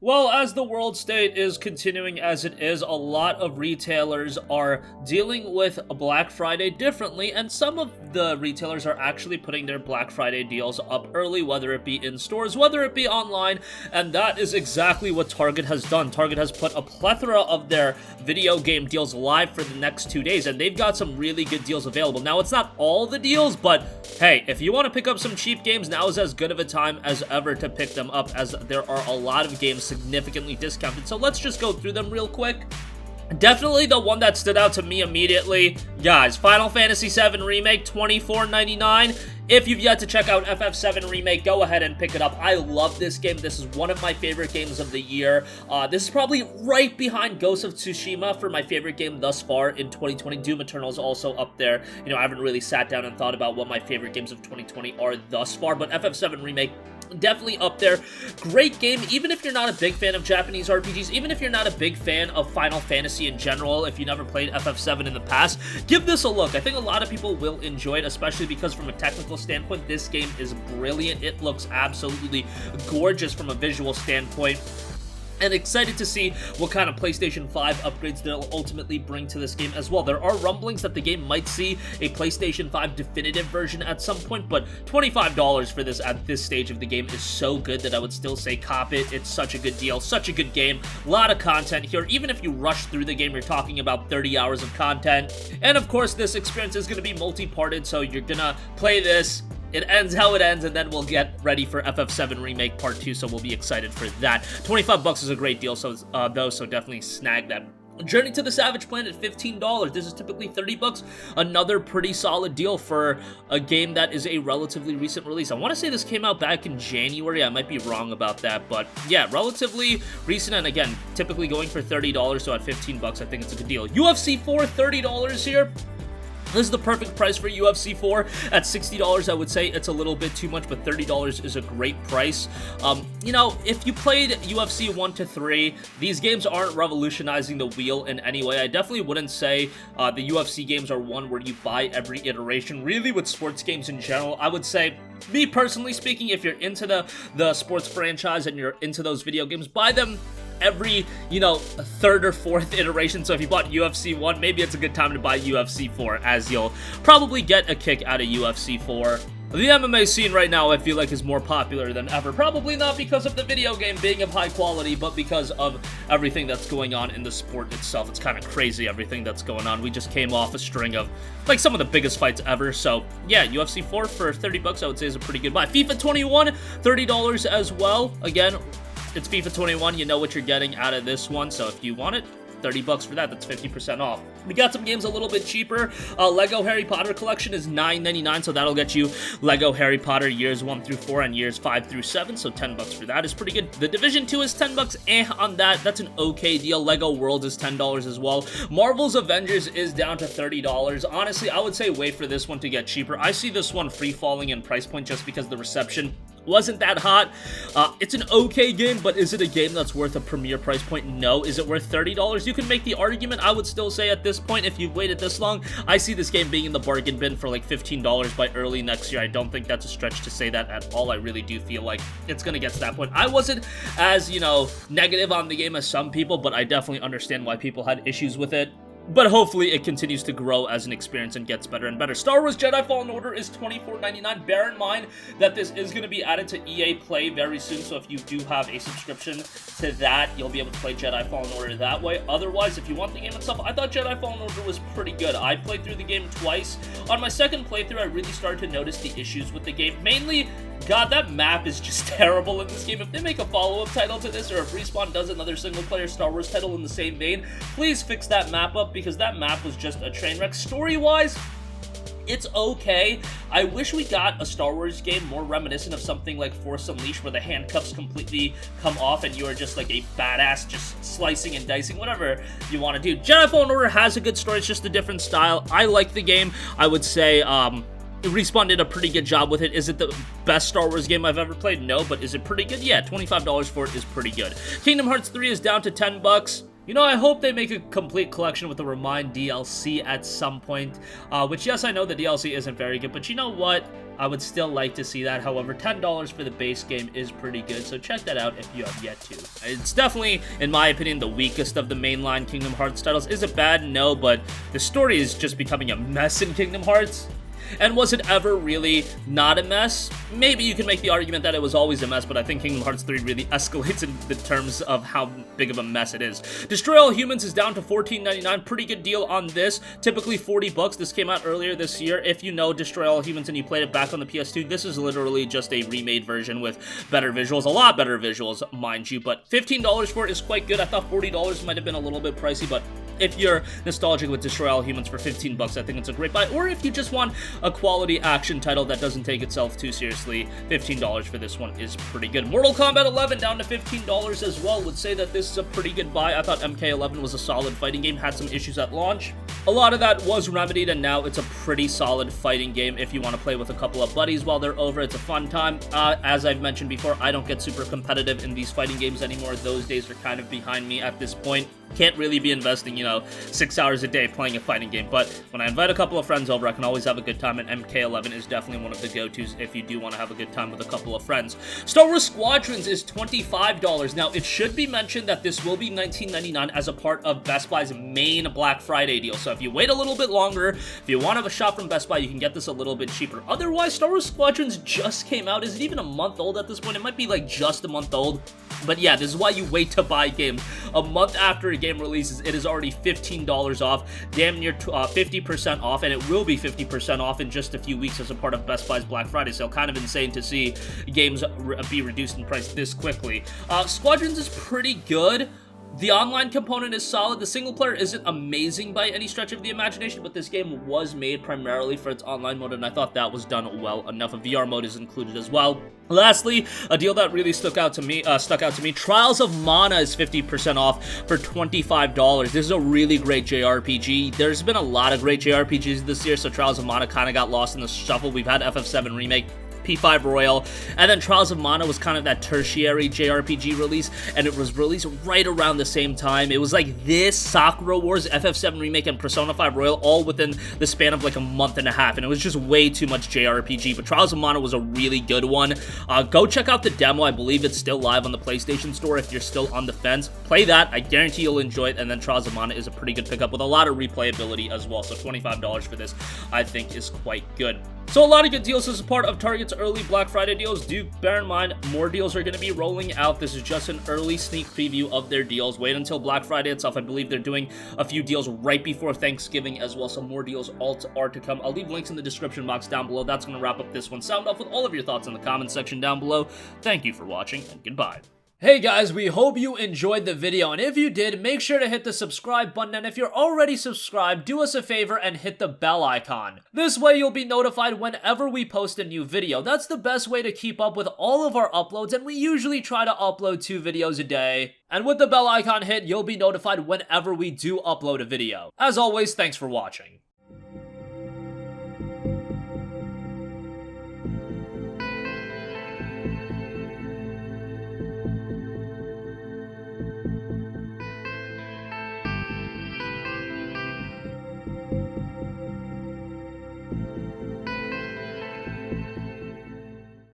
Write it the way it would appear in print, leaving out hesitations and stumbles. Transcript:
Well, as the world state is continuing as it is, a lot of retailers are dealing with Black Friday differently, and some of the retailers are actually putting their Black Friday deals up early, whether it be in stores, whether it be online, and that is exactly what Target has done. Target has put a plethora of their video game deals live for the next 2 days, and they've got some really good deals available. Now, it's not all the deals, but hey, if you want to pick up some cheap games, now is as good of a time as ever to pick them up, as there are a lot of games significantly discounted. So let's just go through them real quick. Definitely the one that stood out to me immediately, guys, Final Fantasy VII Remake, $24.99. If you've yet to check out FF7 Remake, go ahead and pick it up. I love this game. This is one of my favorite games of the year. This is probably right behind Ghost of Tsushima for my favorite game thus far in 2020. Doom Eternal is also up there. You know, I haven't really sat down and thought about what my favorite games of 2020 are thus far, but FF7 Remake, definitely up there. Great game, even if you're not a big fan of Japanese RPGs, even if you're not a big fan of Final Fantasy in general, if you never played FF7 in the past, give this a look. I think a lot of people will enjoy it, especially because from a technical standpoint, this game is brilliant. It looks absolutely gorgeous from a visual standpoint. And excited to see what kind of PlayStation 5 upgrades they'll ultimately bring to this game as well. There are rumblings that the game might see a PlayStation 5 definitive version at some point, but $25 for this at this stage of the game is so good that I would still say cop it. It's such a good deal, such a good game, a lot of content here. Even if you rush through the game, you're talking about 30 hours of content. And of course, this experience is going to be multi-parted, so you're gonna play this, it ends how it ends, and then we'll get ready for FF7 Remake Part 2, so we'll be excited for that. $25 is a great deal, so definitely snag that. Journey to the Savage Planet, $15. This is typically $30. Another pretty solid deal for a game that is a relatively recent release. I want to say this came out back in January. I might be wrong about that, but yeah, relatively recent, and again, typically going for $30, so at $15, I think it's a good deal. UFC 4, $30 here. This is the perfect price for UFC 4. At $60, I would say it's a little bit too much, but $30 is a great price. You know, if you played UFC 1 to 3, these games aren't revolutionizing the wheel in any way. I definitely wouldn't say the UFC games are one where you buy every iteration. Really, with sports games in general, I would say, me personally speaking, if you're into the sports franchise and you're into those video games, buy them every, you know, third or fourth iteration. So if you bought UFC 1, maybe it's a good time to buy UFC 4, as you'll probably get a kick out of UFC 4. The MMA scene right now, I feel like, is more popular than ever. Probably not because of the video game being of high quality, but because of everything that's going on in the sport itself. It's kind of crazy, everything that's going on. We just came off a string of, like, some of the biggest fights ever. So, yeah, UFC 4 for $30, I would say, is a pretty good buy. FIFA 21, $30 as well. Again, it's FIFA 21, you know what you're getting out of this one, so if you want it, $30 for that, that's 50% off. We got some games a little bit cheaper. Lego Harry Potter collection is $9.99, so that'll get you Lego Harry Potter years 1 through 4 and years 5 through 7, so $10 for that is pretty good. The Division 2 is $10, on that. That's an okay deal. Lego World is $10 as well. Marvel's Avengers is down to $30. Honestly, I would say wait for this one to get cheaper. I see this one free-falling in price point just because the reception wasn't that hot. It's an okay game, but is it a game that's worth a premier price point? No. Is it worth $30? You can make the argument. I would still say at this point, if you've waited this long, I see this game being in the bargain bin for like $15 by early next year. I don't think that's a stretch to say that at all. I really do feel like it's going to get to that point. I wasn't as, you know, negative on the game as some people, but I definitely understand why people had issues with it. But hopefully it continues to grow as an experience and gets better and better. Star Wars Jedi Fallen Order is $24.99. Bear in mind that this is going to be added to EA Play very soon, so if you do have a subscription to that, you'll be able to play Jedi Fallen Order that way. Otherwise, if you want the game itself, I thought Jedi Fallen Order was pretty good. I played through the game twice. On my second playthrough, I really started to notice the issues with the game. Mainly, God, that map is just terrible in this game. If they make a follow-up title to this, or if Respawn does another single-player Star Wars title in the same vein, please fix that map up, because that map was just a train wreck. Story-wise, it's okay. I wish we got a Star Wars game more reminiscent of something like Force Unleashed, where the handcuffs completely come off and you are just like a badass, just slicing and dicing, whatever you want to do. Jedi Fallen Order has a good story, it's just a different style. I like the game. I would say, Respawn did a pretty good job with it. Is it the best Star Wars game I've ever played? No, but is it pretty good? Yeah, $25 for it is pretty good. Kingdom Hearts 3 is down to $10. You know, I hope they make a complete collection with the Remind DLC at some point, which, yes, I know the DLC isn't very good, but you know what? I would still like to see that. However, $10 for the base game is pretty good, so check that out if you have yet to. It's definitely, in my opinion, the weakest of the mainline Kingdom Hearts titles. Is it bad? No, but the story is just becoming a mess in Kingdom Hearts. And was it ever really not a mess? Maybe you can make the argument that it was always a mess, but I think Kingdom Hearts 3 really escalates in the terms of how big of a mess it is. Destroy All Humans is down to $14.99. Pretty good deal on this. Typically 40 bucks. This came out earlier this year. If you know Destroy All Humans and you played it back on the PS2, this is literally just a remade version with better visuals. A lot better visuals, mind you, but $15 for it is quite good. I thought $40 might have been a little bit pricey, but if you're nostalgic with Destroy All Humans for 15 bucks, I think it's a great buy. Or if you just want a quality action title that doesn't take itself too seriously, $15 for this one is pretty good. Mortal Kombat 11 down to $15 as well. Would say that this is a pretty good buy. I thought MK11 was a solid fighting game, had some issues at launch. A lot of that was remedied, and now it's a pretty solid fighting game if you want to play with a couple of buddies while they're over. It's a fun time. As I've mentioned before, I don't get super competitive in these fighting games anymore. Those days are kind of behind me at this point. Can't really be investing, 6 hours a day playing a fighting game, but when I invite a couple of friends over, I can always have a good time, and MK11 is definitely one of the go-tos if you do want to have a good time with a couple of friends. Star Wars Squadrons is $25. Now, it should be mentioned that this will be $19.99 as a part of Best Buy's main Black Friday deal, so if you wait a little bit longer, if you want to have a shop from Best Buy, you can get this a little bit cheaper. Otherwise, Star Wars Squadrons just came out. Is it even a month old at this point? It might be like just a month old. But yeah, this is why you wait to buy games. A month after a game releases, it is already $15 off, damn near 50% off, and it will be 50% off in just a few weeks as a part of Best Buy's Black Friday sale. Kind of insane to see games be reduced in price this quickly. Squadrons is pretty good. The online component is solid. The single player isn't amazing by any stretch of the imagination, but this game was made primarily for its online mode, and I thought that was done well enough. A VR mode is included as well. Lastly, a deal that really stuck out to me, Trials of Mana is 50% off for $25. This is a really great JRPG. There's been a lot of great JRPGs this year, so Trials of Mana kind of got lost in the shuffle. We've had FF7 Remake, P5 Royal, and then Trials of Mana was kind of that tertiary JRPG release, and it was released right around the same time. It was like this, Sakura Wars, FF7 Remake, and Persona 5 Royal all within the span of like a month and a half, and it was just way too much JRPG, but Trials of Mana was a really good one. Go check out the demo. I believe it's still live on the PlayStation Store if you're still on the fence. Play that. I guarantee you'll enjoy it, and then Trials of Mana is a pretty good pickup with a lot of replayability as well, so $25 for this I think is quite good. So a lot of good deals as a part of Target's early Black Friday deals. Do bear in mind, more deals are going to be rolling out. This is just an early sneak preview of their deals. Wait until Black Friday itself. I believe they're doing a few deals right before Thanksgiving as well, so more deals are to come. I'll leave links in the description box down below. That's going to wrap up this one. Sound off with all of your thoughts in the comments section down below. Thank you for watching, and goodbye. Hey guys, we hope you enjoyed the video, and if you did, make sure to hit the subscribe button, and if you're already subscribed, do us a favor and hit the bell icon. This way you'll be notified whenever we post a new video. That's the best way to keep up with all of our uploads, and we usually try to upload 2 videos a day. And with the bell icon hit, you'll be notified whenever we do upload a video. As always, thanks for watching.